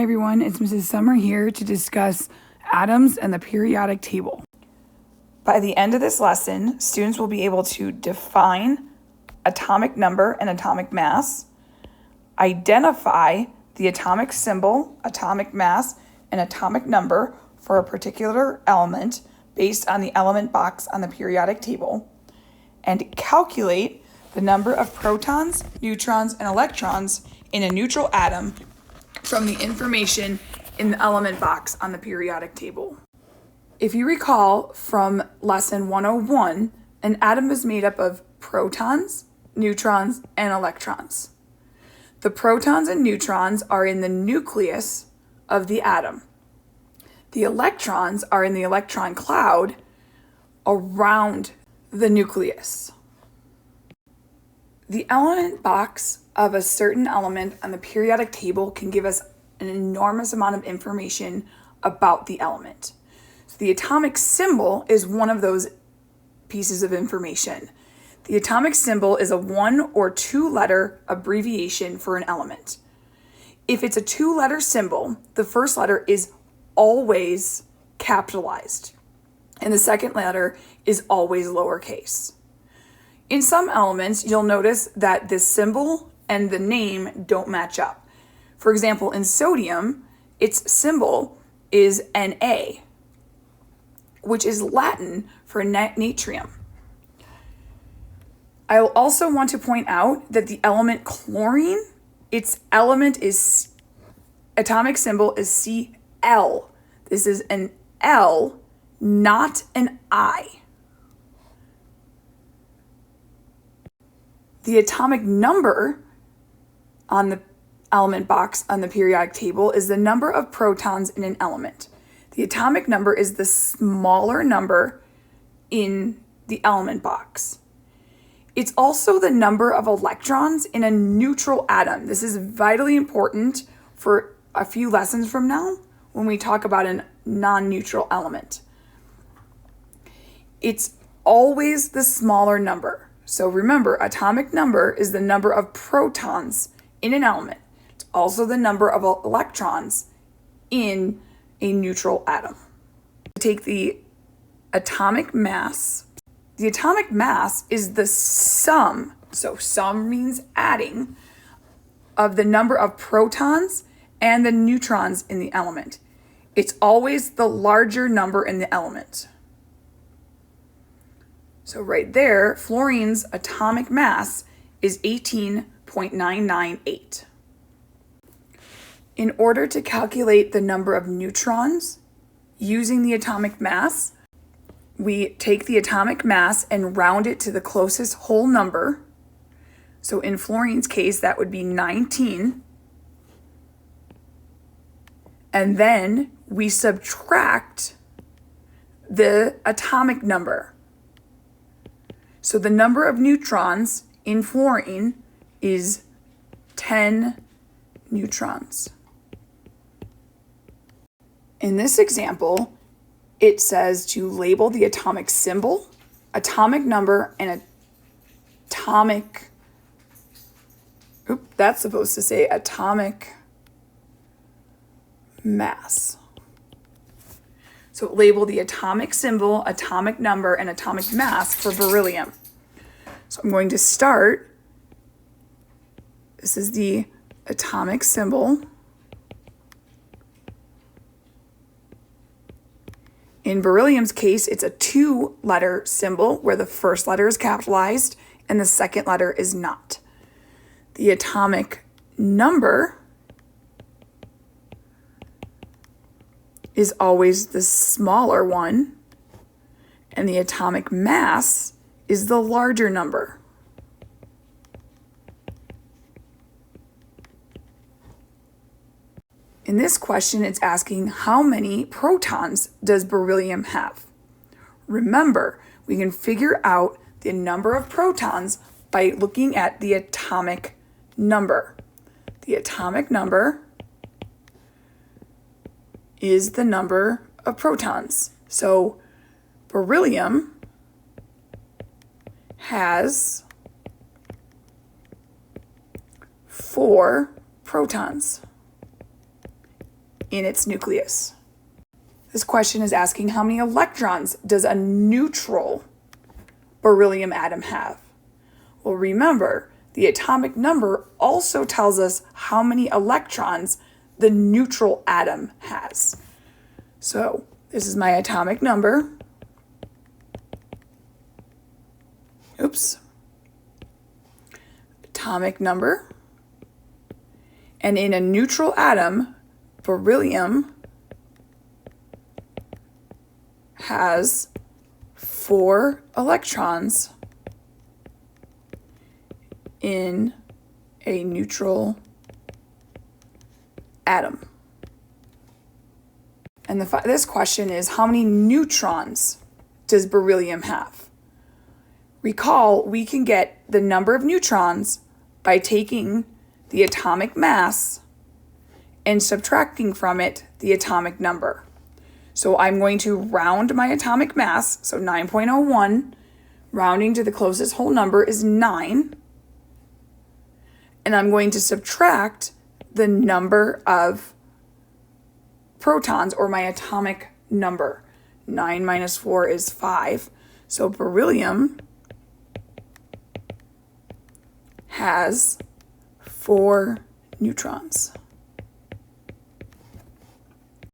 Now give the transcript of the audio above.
everyone, it's Mrs. Summer here to discuss atoms and the periodic table. By the end of this lesson, students will be able to define atomic number and atomic mass, identify the atomic symbol, atomic mass, and atomic number for a particular element based on the element box on the periodic table, and calculate the number of protons, neutrons, and electrons in a neutral atom from the information in the element box on the periodic table. If you recall from lesson 101, an atom is made up of protons, neutrons, and electrons. The protons and neutrons are in the nucleus of the atom. The electrons are in the electron cloud around the nucleus. The element box of a certain element on the periodic table can give us an enormous amount of information about the element. So the atomic symbol is one of those pieces of information. The atomic symbol is a 1 or 2 letter abbreviation for an element. If it's a 2-letter symbol, the first letter is always capitalized, and the second letter is always lowercase. In some elements, you'll notice that the symbol and the name don't match up. For example, in sodium, its symbol is Na, which is Latin for natrium. I will also want to point out that the element chlorine, its atomic symbol is Cl. This is an L, not an I. The atomic number on the element box on the periodic table is the number of protons in an element. The atomic number is the smaller number in the element box. It's also the number of electrons in a neutral atom. This is vitally important for a few lessons from now when we talk about a non-neutral element. It's always the smaller number. So remember, atomic number is the number of protons in an element. It's also the number of electrons in a neutral atom. Take the atomic mass. The atomic mass is the sum, so sum means adding, of the number of protons and the neutrons in the element. It's always the larger number in the element. So right there, fluorine's atomic mass is 18.998. In order to calculate the number of neutrons using the atomic mass, we take the atomic mass and round it to the closest whole number. So in fluorine's case, that would be 19. And then we subtract the atomic number. So the number of neutrons in fluorine is 10 neutrons. In this example, it says to label the atomic symbol, atomic number, and atomic, that's supposed to say atomic mass. So label the atomic symbol, atomic number, and atomic mass for beryllium. So I'm going to start. This is the atomic symbol. In beryllium's case, it's a 2-letter symbol where the first letter is capitalized and the second letter is not. The atomic number is always the smaller one, and the atomic mass is the larger number. In this question, it's asking how many protons does beryllium have? Remember, we can figure out the number of protons by looking at the atomic number. The atomic number is the number of protons. So beryllium has 4 protons. in its nucleus. This question is asking how many electrons does a neutral beryllium atom have? Well, remember, the atomic number also tells us how many electrons the neutral atom has. So this is my atomic number. Atomic number. And in a neutral atom, beryllium has 4 electrons in a neutral atom. And this question is, how many neutrons does beryllium have? Recall, we can get the number of neutrons by taking the atomic mass and subtracting from it the atomic number. So I'm going to round my atomic mass, so 9.01, rounding to the closest whole number is 9. And I'm going to subtract the number of protons, or my atomic number. 9 minus 4 is 5. So beryllium has 4 neutrons.